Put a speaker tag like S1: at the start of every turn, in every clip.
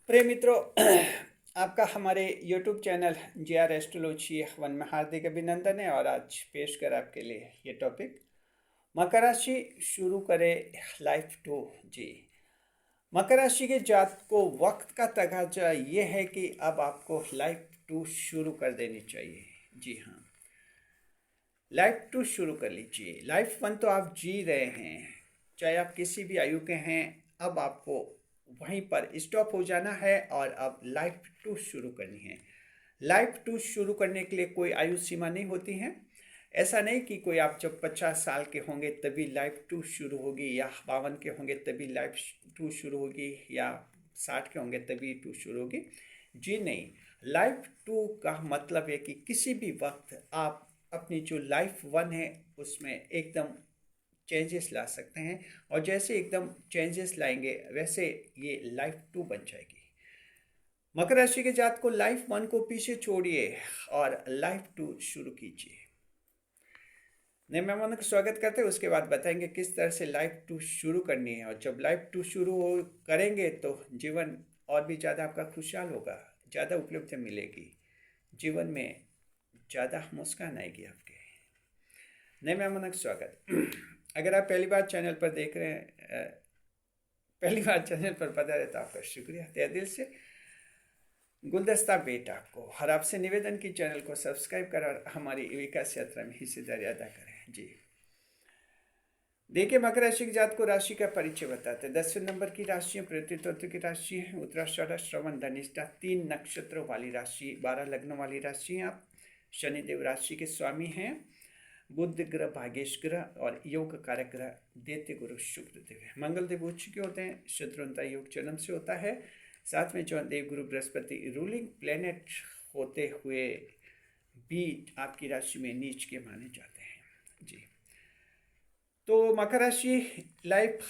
S1: प्रिय मित्रों, आपका हमारे YouTube channel GR astrology one में हार्दिक अभिनंदन है। और आज पेश कर आपके लिए ये टॉपिक, मकर राशि शुरू करे लाइफ टू। जी, मकर राशि के जात को वक्त का तकाजा ये है कि अब आपको लाइफ टू शुरू कर देनी चाहिए। जी हाँ, लाइफ टू शुरू कर लीजिए। लाइफ वन तो आप जी रहे हैं, चाहे आप किसी भी आयु के हैं। अब आपको वहीं पर स्टॉप हो जाना है और अब लाइफ टू शुरू करनी है। लाइफ टू शुरू करने के लिए कोई आयु सीमा नहीं होती है। ऐसा नहीं कि कोई आप जब 50 साल के होंगे तभी लाइफ टू शुरू होगी, या 52 के होंगे तभी लाइफ टू शुरू होगी, या 60 के होंगे तभी टू शुरू होगी। जी नहीं, लाइफ टू का मतलब है कि किसी भी वक्त आप अपनी जो लाइफ वन है उसमें एकदम चेंजेस ला सकते हैं। और जैसे एकदम चेंजेस लाएंगे वैसे ये लाइफ टू बन जाएगी। मकर राशि के जात को लाइफ वन को पीछे छोड़िए और लाइफ टू शुरू कीजिए। नए मेहमानों का स्वागत करते हैं, उसके बाद बताएंगे किस तरह से लाइफ टू शुरू करनी है। और जब लाइफ टू शुरू हो करेंगे तो जीवन और भी ज़्यादा आपका खुशहाल होगा, ज़्यादा उपलब्धि मिलेगी, जीवन में ज़्यादा मुस्कान आएगी आपके। नए मेहमानों का स्वागत। अगर आप पहली बार चैनल पर देख रहे हैं, पहली बार चैनल पर पधारे तो आपका शुक्रिया तहे दिल से। गुलदस्ता बेटा को और आपसे निवेदन की चैनल को सब्सक्राइब कर और हमारी विकास यात्रा में हिस्सेदारी अदा करें। जी देखिए, मकर राशि के जात को राशि का परिचय बताते हैं। 10 नंबर की राशि प्रतितत्व की राशि है। उत्तराषाढ़, श्रवण, धनिष्ठा 3 नक्षत्रों वाली राशि, 12 लग्नों वाली राशि है। आप शनिदेव राशि के स्वामी हैं। बुध ग्रह भाग्येश ग्रह और योग कारक ग्रह दैत्य गुरु शुक्र देव है। मंगल देव उच्च के होते हैं। शत्रुंता योग जन्म से होता है। साथ में जो देव गुरु बृहस्पति रूलिंग प्लेनेट होते हुए भी आपकी राशि में नीच के माने जाते हैं। जी, तो मकर राशि लाइफ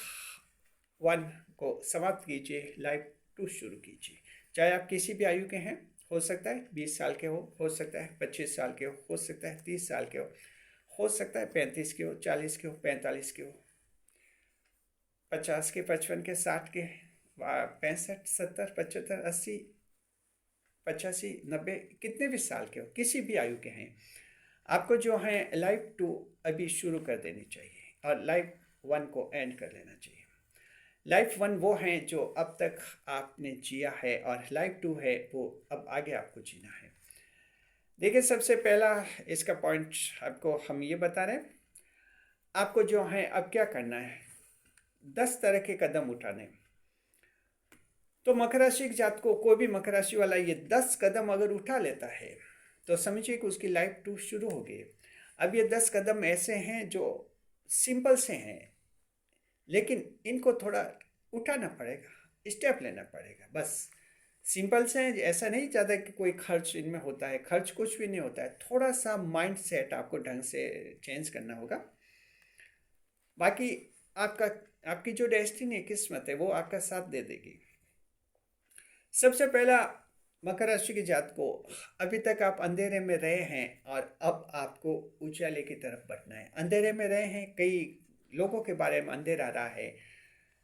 S1: वन को समाप्त कीजिए, लाइफ टू शुरू कीजिए। चाहे आप किसी भी आयु के हैं, हो सकता है 20 साल के हो सकता है 25 साल के हो सकता है 30 साल के हो सकता है 35 के हो, 40 के हो, 45 के हो, 50 के, 55 के, 60 के, 65, 70, 75, 80, 85, 90, कितने भी साल के हो, किसी भी आयु के हैं, आपको जो है लाइफ टू अभी शुरू कर देनी चाहिए और लाइफ वन को एंड कर लेना चाहिए। लाइफ वन वो है जो अब तक आपने जिया है और लाइफ टू है वो अब आगे आपको जीना है। देखिए, सबसे पहला इसका पॉइंट आपको हम ये बता रहे हैं, आपको जो है अब क्या करना है, 10 तरह के कदम उठाने। तो मकर राशि के जात को कोई भी मकर राशि वाला ये 10 कदम अगर उठा लेता है तो समझिए कि उसकी लाइफ टू शुरू हो गई। अब ये 10 कदम ऐसे हैं जो सिंपल से हैं, लेकिन इनको थोड़ा उठाना पड़ेगा, स्टेप लेना पड़ेगा। बस सिंपल से हैं, ऐसा नहीं चाहता कि कोई खर्च इनमें होता है, खर्च कुछ भी नहीं होता है। थोड़ा सा माइंड सेट आपको ढंग से चेंज करना होगा। बाकी आपकी जो डेस्टिनी है, किस्मत है, वो आपका साथ दे देगी। सबसे पहला, मकर राशि की जात को अभी तक आप अंधेरे में रहे हैं और अब आपको उजाले की तरफ बढ़ना है। अंधेरे में रहे हैं, कई लोगों के बारे में अंधेरा रहा है।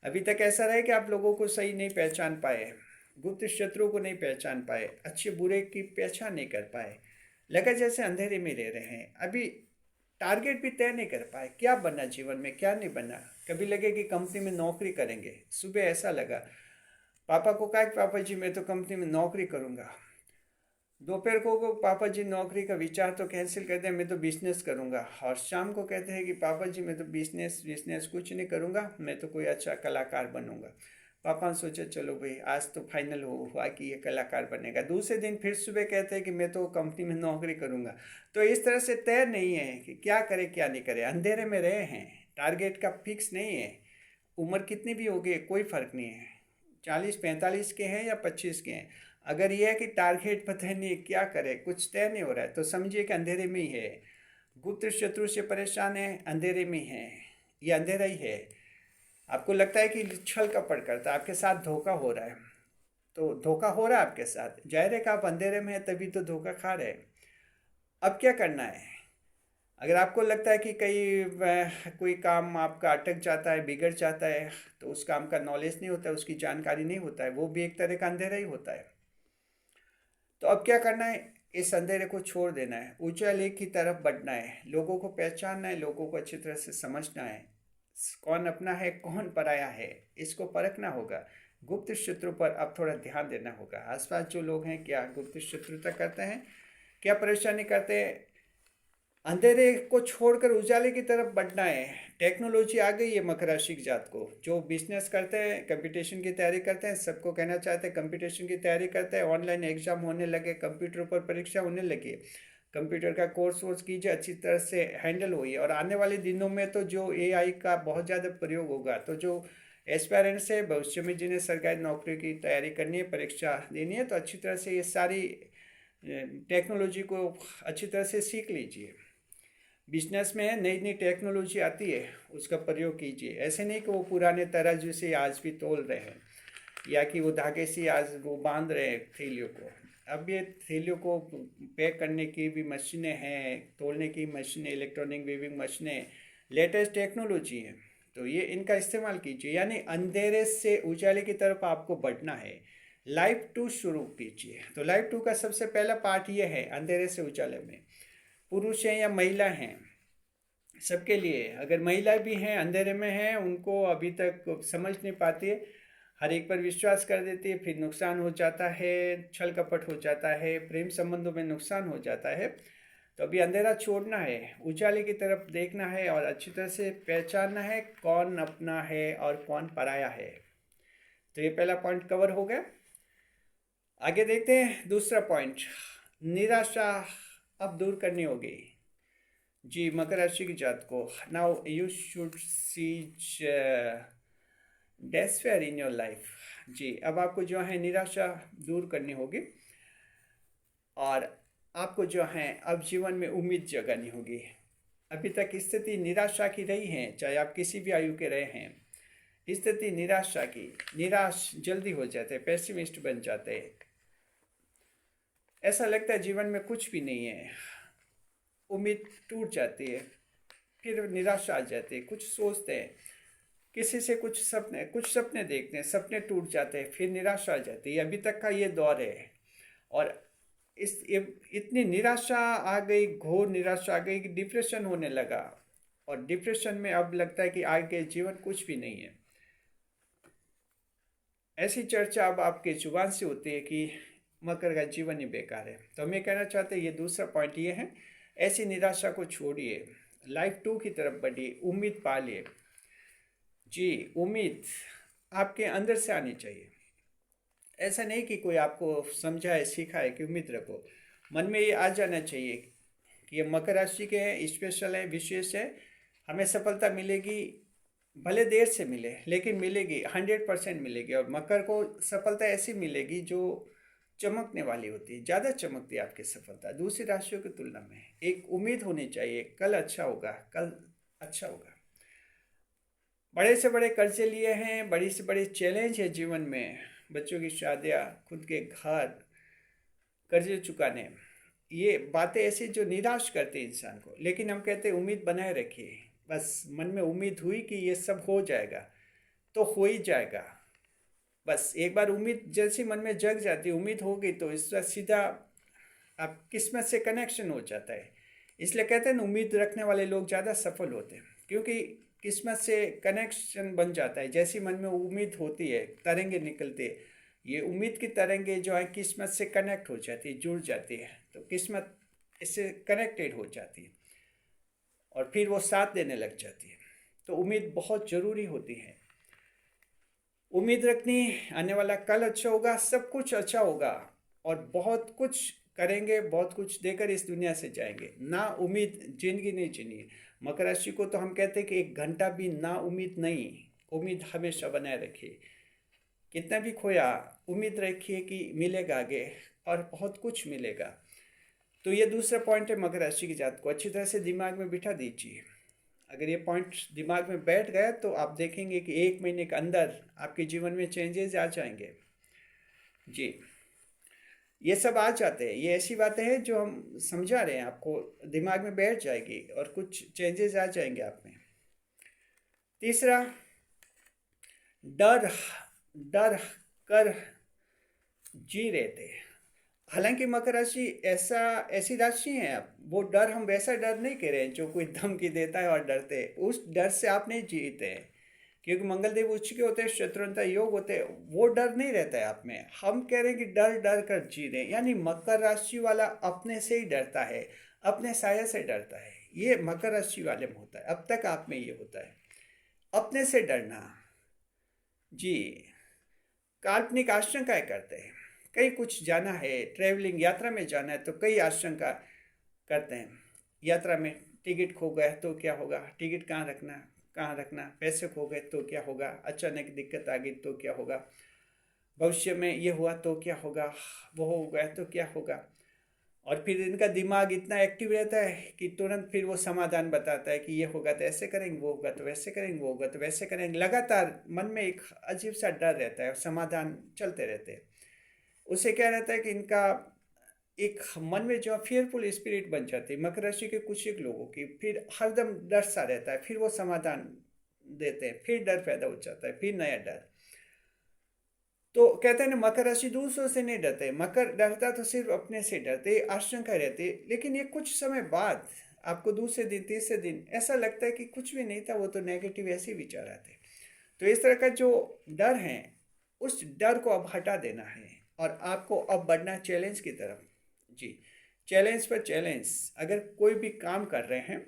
S1: अभी तक ऐसा रहा है कि आप लोगों को सही नहीं पहचान पाए, गुप्त शत्रु को नहीं पहचान पाए, अच्छे बुरे की पहचान नहीं कर पाए, लगा जैसे अंधेरे में रह रहे हैं। अभी टारगेट भी तय नहीं कर पाए, क्या बनना जीवन में, क्या नहीं बनना। कभी लगे कि कंपनी में नौकरी करेंगे, सुबह ऐसा लगा, पापा को कहा कि पापा जी मैं तो कंपनी में नौकरी करूँगा। दोपहर को पापा जी नौकरी का विचार तो कैंसिल करते हैं, मैं तो बिजनेस करूँगा। और शाम को कहते हैं कि पापा जी मैं तो बिजनेस कुछ नहीं करूँगा, मैं तो कोई अच्छा कलाकार बनूँगा। पापा ने सोचा चलो भाई आज तो फाइनल हुआ कि ये कलाकार बनेगा। दूसरे दिन फिर सुबह कहते हैं कि मैं तो कंपनी में नौकरी करूँगा। तो इस तरह से तय नहीं है कि क्या करे क्या नहीं करे, अंधेरे में रहे हैं, टारगेट का फिक्स नहीं है। उम्र कितनी भी होगी कोई फ़र्क नहीं है, 40-45 के हैं या 25 के हैं। अगर ये है कि टारगेट पता नहीं क्या करे, कुछ तय नहीं हो रहा है, तो समझिए कि अंधेरे में ही है। गुप्त शत्रु से परेशान है, अंधेरे में है, ये अंधेरा ही है। आपको लगता है कि छल कपट करता है, आपके साथ धोखा हो रहा है, तो धोखा हो रहा है आपके साथ। जाहिर है कि आप अंधेरे में हैं तभी तो धोखा खा रहे हैं। अब क्या करना है, अगर आपको लगता है कि कोई काम आपका अटक जाता है, बिगड़ जाता है, तो उस काम का नॉलेज नहीं होता है, उसकी जानकारी नहीं होता है, वो भी एक तरह का अंधेरा ही होता है। तो अब क्या करना है? इस अंधेरे को छोड़ देना है, उजाले की तरफ बढ़ना है, लोगों को पहचानना है, लोगों को अच्छी तरह से समझना है, कौन अपना है कौन पराया है, इसको परखना होगा। गुप्त शत्रु पर अब थोड़ा ध्यान देना होगा। आसपास जो लोग हैं, क्या गुप्त शत्रुता करते हैं, क्या परेशानी करते हैं? अंधेरे को छोड़कर उजाले की तरफ बढ़ना है। टेक्नोलॉजी आ गई है मकर राशि की जात को, जो बिजनेस करते हैं, कंपटीशन की तैयारी करते हैं, सबको कहना चाहते हैं कंपटीशन की तैयारी करते हैं, ऑनलाइन एग्जाम होने लगे, कंप्यूटर पर परीक्षा होने लगी, कंप्यूटर का कोर्स वोर्स कीजिए, अच्छी तरह से हैंडल हुई। और आने वाले दिनों में तो जो एआई का बहुत ज़्यादा प्रयोग होगा, तो जो एस्पायरेंट्स है भविष्य में, जिन्हें सरकारी नौकरी की तैयारी करनी है, परीक्षा देनी है, तो अच्छी तरह से ये सारी टेक्नोलॉजी को अच्छी तरह से सीख लीजिए। बिजनेस में नई नई टेक्नोलॉजी आती है, उसका प्रयोग कीजिए। ऐसे नहीं कि वो पुराने तराजू से आज भी तोल रहे हैं, या कि वो धागे से आज वो बांध रहे हैं थैलियों को। अब ये थैलियों को पैक करने की भी मशीनें हैं, तोलने की मशीनें, इलेक्ट्रॉनिक वीविंग मशीनें, लेटेस्ट टेक्नोलॉजी है। तो ये इनका इस्तेमाल कीजिए। यानी अंधेरे से उजाले की तरफ आपको बढ़ना है। लाइफ 2 शुरू कीजिए। तो लाइफ 2 का सबसे पहला पार्ट ये है, अंधेरे से उजाले में। पुरुष हैं या महिला हैं, सबके लिए। अगर महिला भी हैं, अंधेरे में हैं, उनको अभी तक समझ नहीं पाती है, हर एक पर विश्वास कर देती है, फिर नुकसान हो जाता है, छल कपट हो जाता है, प्रेम संबंधों में नुकसान हो जाता है। तो अभी अंधेरा छोड़ना है, उजाले की तरफ देखना है और अच्छी तरह से पहचानना है कौन अपना है और कौन पराया है। तो ये पहला पॉइंट कवर हो गया। आगे देखते हैं दूसरा पॉइंट। निराशा अब दूर करनी होगी। जी, मकर राशि की जात को, now you should cease despair in your life. जी, अब आपको जो है निराशा दूर करनी होगी, और आपको जो है अब जीवन में उम्मीद जगानी होगी। अभी तक स्थिति निराशा की रही है, चाहे आप किसी भी आयु के रहे हैं, स्थिति निराशा की, निराश जल्दी हो जाते हैं, पेसिमिस्ट बन जाते हैं, ऐसा लगता है जीवन में कुछ भी नहीं है, उम्मीद टूट जाती है, फिर निराशा आ जाती है, कुछ सोचते हैं, किसी से कुछ सपने देखते हैं, सपने टूट जाते हैं, फिर निराशा आ जाती है। अभी तक का ये दौर है। और इतनी निराशा आ गई, घोर निराशा आ गई कि डिप्रेशन होने लगा, और डिप्रेशन में अब लगता है कि आगे जीवन कुछ भी नहीं है। ऐसी चर्चा अब आपके जुबान से होती है कि मकर का जीवन ही बेकार है। तो हम ये कहना चाहते हैं, ये दूसरा पॉइंट ये है, ऐसी निराशा को छोड़िए, लाइफ 2 की तरफ बढ़िए, उम्मीद पालिए। जी, उम्मीद आपके अंदर से आनी चाहिए। ऐसा नहीं कि कोई आपको समझाए सिखाए कि उम्मीद रखो, मन में ये आ जाना चाहिए कि ये मकर राशि के हैं, स्पेशल है, विशेष है, हमें सफलता मिलेगी, भले देर से मिले लेकिन मिलेगी, 100% मिलेगी। और मकर को सफलता ऐसी मिलेगी जो चमकने वाली होती है, ज़्यादा चमकती है आपकी सफलता दूसरी राशियों की तुलना में। एक उम्मीद होनी चाहिए, कल अच्छा होगा, कल अच्छा होगा। बड़े से बड़े कर्जे लिए हैं, बड़ी से बड़ी चैलेंज है जीवन में, बच्चों की शादियाँ, खुद के घर, कर्जे चुकाने, ये बातें ऐसी जो निराश करती है इंसान को। लेकिन हम कहते हैं उम्मीद बनाए रखिए, बस मन में उम्मीद हुई कि ये सब हो जाएगा, तो हो ही जाएगा। बस एक बार उम्मीद जैसी मन में जग जाती है, उम्मीद हो गई, तो इसका सीधा आप किस्मत से कनेक्शन हो जाता है। इसलिए कहते हैं ना, उम्मीद रखने वाले लोग ज़्यादा सफल होते हैं, क्योंकि किस्मत से कनेक्शन बन जाता है। जैसी मन में उम्मीद होती है, तरंगे निकलते हैं, ये उम्मीद की तरंगे जो है किस्मत से कनेक्ट हो जाती है, जुड़ जाती है, तो किस्मत इससे कनेक्टेड हो जाती है और फिर वो साथ देने लग जाती है। तो उम्मीद बहुत ज़रूरी होती है। उम्मीद रखनी, आने वाला कल अच्छा होगा, सब कुछ अच्छा होगा, और बहुत कुछ करेंगे, बहुत कुछ देकर इस दुनिया से जाएंगे। ना उम्मीद जिंदगी नहीं जीनी। मकर राशि को तो हम कहते हैं कि एक घंटा भी ना उम्मीद नहीं, उम्मीद हमेशा बनाए रखिए। कितना भी खोया, उम्मीद रखिए कि मिलेगा आगे, और बहुत कुछ मिलेगा। तो ये दूसरा पॉइंट है मकर राशि की जात को, अच्छी तरह से दिमाग में बिठा दीजिए। अगर ये पॉइंट दिमाग में बैठ गया तो आप देखेंगे कि 1 महीने के अंदर आपके जीवन में चेंजेस आ जाएंगे। जी, ये सब आ जाते हैं। ये ऐसी बातें हैं जो हम समझा रहे हैं, आपको दिमाग में बैठ जाएगी और कुछ चेंजेस आ जाएंगे आप में। तीसरा, डर डर कर जी रहे थे। हालांकि मकर राशि ऐसी राशि है, वो डर, हम वैसा डर नहीं कह रहे हैं जो कोई धमकी देता है और डरते हैं। उस डर से आप नहीं जीते हैं, क्योंकि मंगल देव उच्च के होते हैं, शत्रुंता योग होते हैं, वो डर नहीं रहता है आप में। हम कह रहे हैं कि डर डर कर जी रहे हैं, यानी मकर राशि वाला अपने से ही डरता है, अपने साया से डरता है। ये मकर राशि वाले में होता है, अब तक आप में ये होता है, अपने से डरना। जी, काल्पनिक आशंकाएं करते हैं। कहीं कुछ जाना है, ट्रैवलिंग यात्रा में जाना है, तो कई आशंका करते हैं। यात्रा में टिकट खो गया तो क्या होगा, टिकट कहाँ रखना, पैसे खो गए तो क्या होगा, अचानक दिक्कत आ गई तो क्या होगा, भविष्य में ये हुआ तो क्या होगा, वो हो गया तो क्या होगा। और फिर इनका दिमाग इतना एक्टिव रहता है कि तुरंत फिर वो समाधान बताता है कि ये होगा तो ऐसे करेंगे, वो होगा तो वैसे करेंगे, वो होगा तो वैसे करेंगे। लगातार मन में एक अजीब सा डर रहता है और समाधान चलते रहते हैं। उससे क्या रहता है कि इनका एक मन में जो फियरफुल स्पिरिट बन जाती है मकर राशि के कुछ एक लोगों की, फिर हरदम डर सा रहता है, फिर वो समाधान देते हैं, फिर डर पैदा हो जाता है, फिर नया डर। तो कहते हैं ना, मकर राशि दूसरों से नहीं डरते, मकर डरता तो सिर्फ अपने से डरते, आशंका रहती। लेकिन ये कुछ समय बाद आपको दूसरे दिन तीसरे दिन ऐसा लगता है कि कुछ भी नहीं था, वो तो नेगेटिव ऐसे ही विचार आते। तो इस तरह का जो डर है, उस डर को अब हटा देना है और आपको अब बढ़ना है चैलेंज की तरफ। जी, चैलेंज पर चैलेंज। अगर कोई भी काम कर रहे हैं,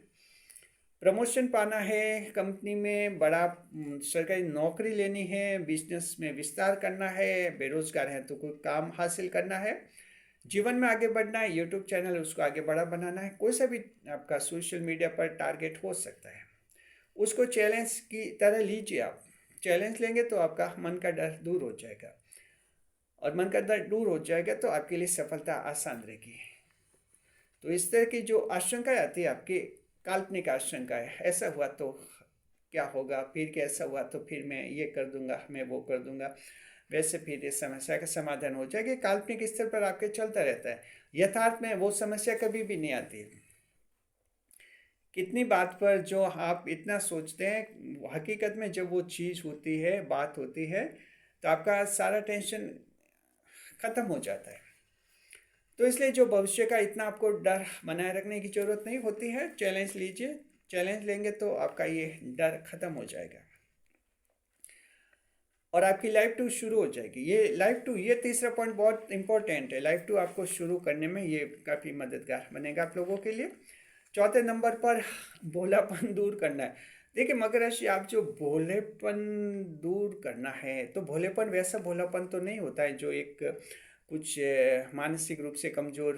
S1: प्रमोशन पाना है, कंपनी में बड़ा सरकारी नौकरी लेनी है, बिजनेस में विस्तार करना है, बेरोजगार है तो कोई काम हासिल करना है, जीवन में आगे बढ़ना है, यूट्यूब चैनल उसको आगे बड़ा बनाना है, कोई सा भी आपका सोशल मीडिया पर टारगेट हो सकता है, उसको चैलेंज की तरह लीजिए। आप चैलेंज लेंगे तो आपका मन का डर दूर हो जाएगा, और मन का डर दूर हो जाएगा तो आपके लिए सफलता आसान रहेगी। तो इस तरह की जो आशंकाएं आती है आपकी, काल्पनिक आशंकाएं, ऐसा हुआ तो क्या होगा, फिर कैसा हुआ तो फिर मैं ये कर दूंगा, मैं वो कर दूंगा, वैसे फिर इस समस्या का समाधान हो जाएगा। काल्पनिक स्तर पर आपके चलता रहता है, यथार्थ में वो समस्या कभी भी नहीं आती। कितनी बात पर जो आप इतना सोचते हैं, हकीकत में जब वो चीज़ होती है, बात होती है, तो आपका सारा टेंशन खत्म हो जाता है। तो इसलिए जो भविष्य का इतना आपको डर बनाए रखने की जरूरत नहीं होती है। चैलेंज लीजिए, चैलेंज लेंगे तो आपका ये डर खत्म हो जाएगा और आपकी लाइफ टू शुरू हो जाएगी। ये लाइफ टू, ये तीसरा पॉइंट बहुत इंपॉर्टेंट है। लाइफ टू आपको शुरू करने में ये काफ़ी मददगार बनेगा आप लोगों के लिए। चौथे नंबर पर भोलापन दूर करना है। देखिए मकर राशि, आप जो भोलेपन दूर करना है, तो भोलेपन वैसा भोलापन तो नहीं होता है जो एक कुछ मानसिक रूप से कमजोर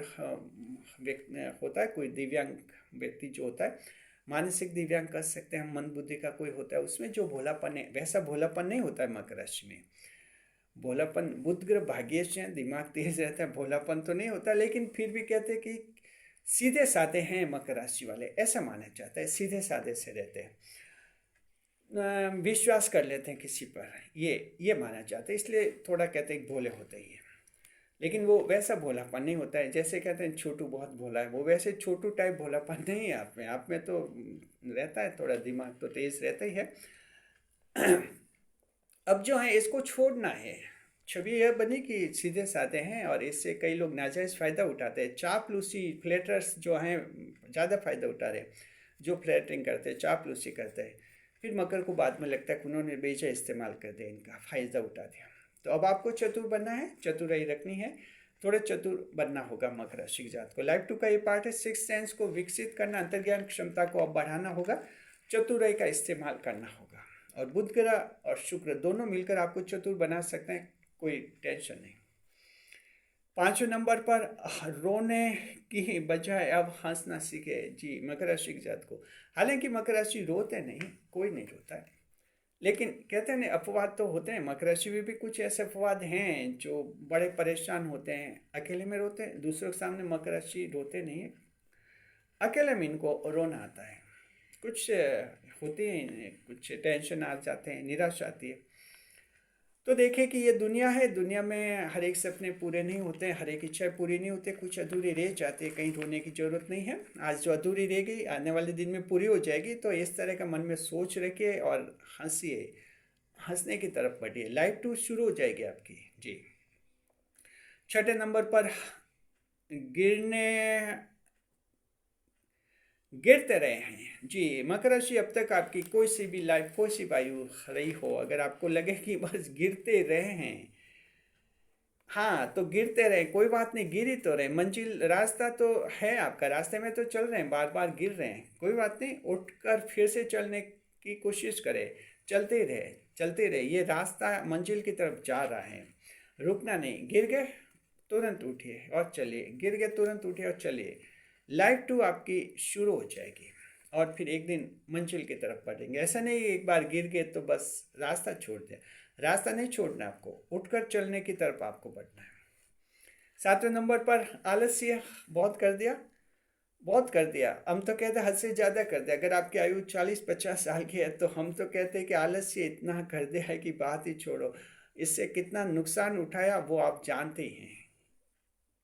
S1: व्यक्ति होता है, कोई दिव्यांग व्यक्ति जो होता है, मानसिक दिव्यांग कह सकते हैं हम, मंद बुद्धि का कोई होता है, उसमें जो भोलापन है वैसा भोलापन नहीं होता है मकर राशि में। भोलापन, बुध ग्रह भाग्येश है, दिमाग तेज रहता है, भोलापन तो नहीं होता। लेकिन फिर भी कहते हैं कि सीधे साधे हैं मकर राशि वाले, ऐसा माना जाता है, सीधे साधे से रहते हैं, विश्वास कर लेते हैं किसी पर, ये माना जाता है, इसलिए थोड़ा कहते हैं भोले होते ही है। लेकिन वो वैसा भोलापन नहीं होता है, जैसे कहते हैं छोटू बहुत भोला है, वो वैसे छोटू टाइप भोलापन नहीं है आप में। आप में तो रहता है, थोड़ा दिमाग तो तेज रहता ही है। अब जो है इसको छोड़ना है। छवि यह बनी कि सीधे साधे हैं और इससे कई लोग नाजायज़ फ़ायदा उठाते हैं। चापलूसी, फ्लैटर्स जो हैं ज़्यादा फ़ायदा उठा रहे हैं, जो फ्लैटरिंग करते हैं, चापलूसी करते हैं, फिर मकर को बाद में लगता है कि उन्होंने बेजा इस्तेमाल कर दिया, इनका फ़ायदा उठा दिया। तो अब आपको चतुर बनना है, चतुराई रखनी है, थोड़ा चतुर बनना होगा मकर राशि की जात को। लाइफ टू का ये पार्ट है, सिक्स सेंस को विकसित करना, अंतर्ज्ञान क्षमता को अब बढ़ाना होगा, चतुराई का इस्तेमाल करना होगा। और बुध ग्रह और शुक्र दोनों मिलकर आपको चतुर बना सकते हैं, कोई टेंशन नहीं। पांचवें नंबर पर, रोने की बजाय अब हंसना सीखे। जी, मकर राशि की जात को, हालांकि मकर राशि रोते नहीं, कोई नहीं रोता है, लेकिन कहते हैं ना अपवाद तो होते हैं। मकर राशि में भी कुछ ऐसे अपवाद हैं जो बड़े परेशान होते हैं, अकेले में रोते हैं, दूसरों के सामने मकर राशि रोते नहीं है, अकेले में इनको रोना आता है। कुछ होते हैं, कुछ टेंशन आ जाते हैं, निराशा आती है। तो देखिए कि ये दुनिया है, दुनिया में हर एक सपने पूरे नहीं होते हैं, हर एक इच्छा पूरी नहीं होती, कुछ अधूरी रह जाती है, कहीं रोने की ज़रूरत नहीं है। आज जो अधूरी रह गई आने वाले दिन में पूरी हो जाएगी। तो इस तरह का मन में सोच रखिए और हंसिए, हंसने की तरफ बढ़िए, लाइफ टू शुरू हो जाएगी आपकी। जी। छठे नंबर पर गिरने गिरते रहे हैं जी। मकर राशि, अब तक आपकी कोई सी भी लाइफ, कोई सी वायु रही हो, अगर आपको लगे कि बस गिरते रहे हैं, हाँ तो गिरते रहे, कोई बात नहीं, गिर ही तो रहे, मंजिल रास्ता तो है आपका, रास्ते में तो चल रहे हैं, बार बार गिर रहे हैं, कोई बात नहीं, उठकर फिर से चलने की कोशिश करें। चलते रहे, चलते रहे, ये रास्ता मंजिल की तरफ जा रहा है, रुकना नहीं। गिर गए तुरंत उठिए और चलिए, गिर गए तुरंत उठिए और चलिए। लाइफ टू आपकी शुरू हो जाएगी और फिर एक दिन मंजिल की तरफ बढ़ेंगे। ऐसा नहीं एक बार गिर गए तो बस रास्ता छोड़ दें, रास्ता नहीं छोड़ना, आपको उठकर चलने की तरफ आपको बढ़ना है। सातवें नंबर पर आलस्य बहुत कर दिया, बहुत कर दिया, हम तो कहते हैं हद से ज़्यादा कर दिया। अगर आपकी आयु 40-50 साल की है तो हम तो कहते हैं कि आलस्य इतना कर दिया है कि बात ही छोड़ो, इससे कितना नुकसान उठाया वो आप जानते ही हैं,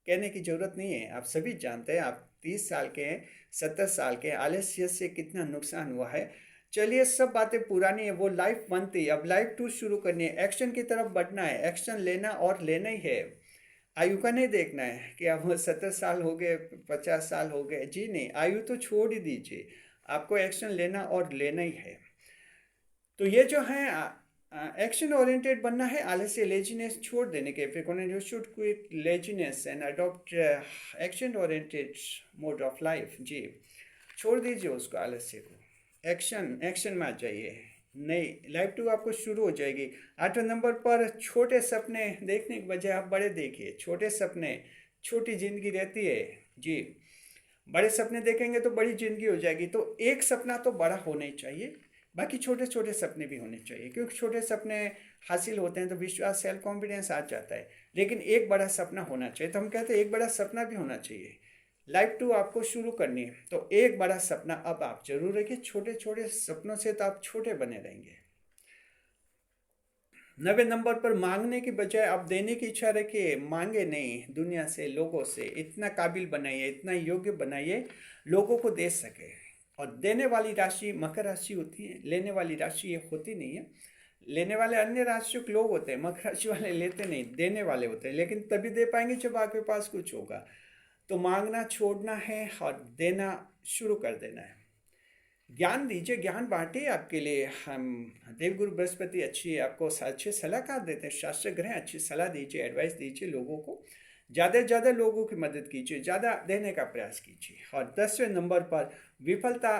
S1: कहने की ज़रूरत नहीं है, आप सभी जानते हैं। आप 30 साल के हैं, 70 साल के हैं, आलस्य से कितना नुकसान हुआ है। चलिए सब बातें पुरानी है, वो लाइफ बनती है, अब लाइफ टू शुरू करनी है, एक्शन की तरफ बढ़ना है, एक्शन लेना और लेना ही है। आयु का नहीं देखना है कि अब 70 साल हो गए, 50 साल हो गए, जी नहीं, आयु तो छोड़ ही दीजिए, आपको एक्शन लेना और लेना ही है। तो ये जो है एक्शन ओरिएंटेड बनना है, आलस्य लेजीनेस छोड़ देने के, you should quit laziness and adopt action oriented mode of life. जी, छोड़ दीजिए उसको, आलस्य को, एक्शन एक्शन में आ जाइए, नई लाइफ टू आपको शुरू हो जाएगी। 8वें नंबर पर छोटे सपने देखने के बजाय आप बड़े देखिए। छोटे सपने, छोटी जिंदगी रहती है जी, बड़े सपने देखेंगे तो बड़ी जिंदगी हो जाएगी। तो एक सपना तो बड़ा होना ही चाहिए, बाकी छोटे छोटे सपने भी होने चाहिए, क्योंकि छोटे सपने हासिल होते हैं तो विश्वास, सेल्फ कॉन्फिडेंस आ जाता है। लेकिन एक बड़ा सपना होना चाहिए, तो हम कहते हैं एक बड़ा सपना भी होना चाहिए। लाइफ टू आपको शुरू करनी है तो एक बड़ा सपना अब आप जरूर रखिए, छोटे छोटे सपनों से तो आप छोटे बने रहेंगे। 90 नंबर पर मांगने की बजाय आप देने की इच्छा रखिए, मांगे नहीं दुनिया से, लोगों से, इतना काबिल बनाइए, इतना योग्य बनाइए, लोगों को दे सके। और देने वाली राशि मकर राशि होती है, लेने वाली राशि ये होती नहीं है। लेने वाले अन्य राशियों के लोग होते हैं, मकर राशि वाले लेते नहीं, देने वाले होते हैं, लेकिन तभी दे पाएंगे जब आपके पास कुछ होगा। तो मांगना छोड़ना है और देना शुरू कर देना है। ज्ञान दीजिए, ज्ञान बांटिए, आपके लिए हम देवगुरु बृहस्पति अच्छी आपको अच्छे सलाहकार देते हैं, शास्त्र ग्रह अच्छी सलाह दीजिए, एडवाइस दीजिए लोगों को, ज़्यादा से ज़्यादा लोगों की मदद कीजिए, ज़्यादा देने का प्रयास कीजिए। और 10वें नंबर पर विफलता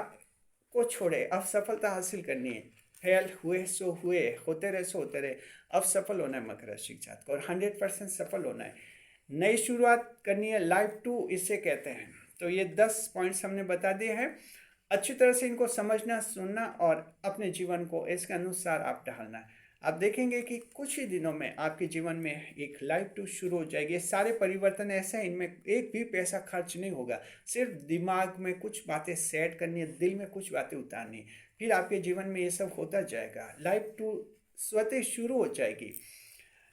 S1: को छोड़े, अब सफलता हासिल करनी है। फेल हुए सो हुए, होते रहे सो होते रहे, अब सफल होना है मकर राशि के साथ, और 100% सफल होना है। नई शुरुआत करनी है, लाइफ टू इसे कहते हैं। तो ये 10 पॉइंट्स हमने बता दिए हैं, अच्छी तरह से इनको समझना, सुनना और अपने जीवन को इसके अनुसार आप ढालना है। आप देखेंगे कि कुछ ही दिनों में आपके जीवन में एक लाइफ टू शुरू हो जाएगी। ये सारे परिवर्तन ऐसे हैं, इनमें एक भी पैसा खर्च नहीं होगा, सिर्फ दिमाग में कुछ बातें सेट करनी है, दिल में कुछ बातें उतारनी है, फिर आपके जीवन में ये सब होता जाएगा, लाइफ टू स्वतः शुरू हो जाएगी।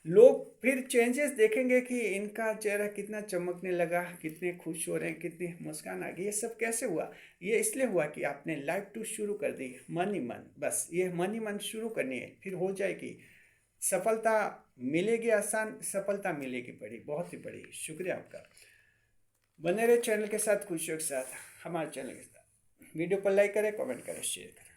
S1: लोग फिर चेंजेस देखेंगे कि इनका चेहरा कितना चमकने लगा, कितने खुश हो रहे हैं, कितनी मुस्कान आ गई। ये सब कैसे हुआ? ये इसलिए हुआ कि आपने लाइफ टू शुरू कर दी, मन ही मन, बस ये मन ही मन शुरू करनी है, फिर हो जाएगी। सफलता मिलेगी, आसान सफलता मिलेगी, बड़ी, बहुत ही बड़ी। शुक्रिया आपका, बने रहे चैनल के साथ, खुशियों के साथ, हमारे चैनल के साथ। वीडियो पर लाइक करें, कमेंट करें, शेयर करें।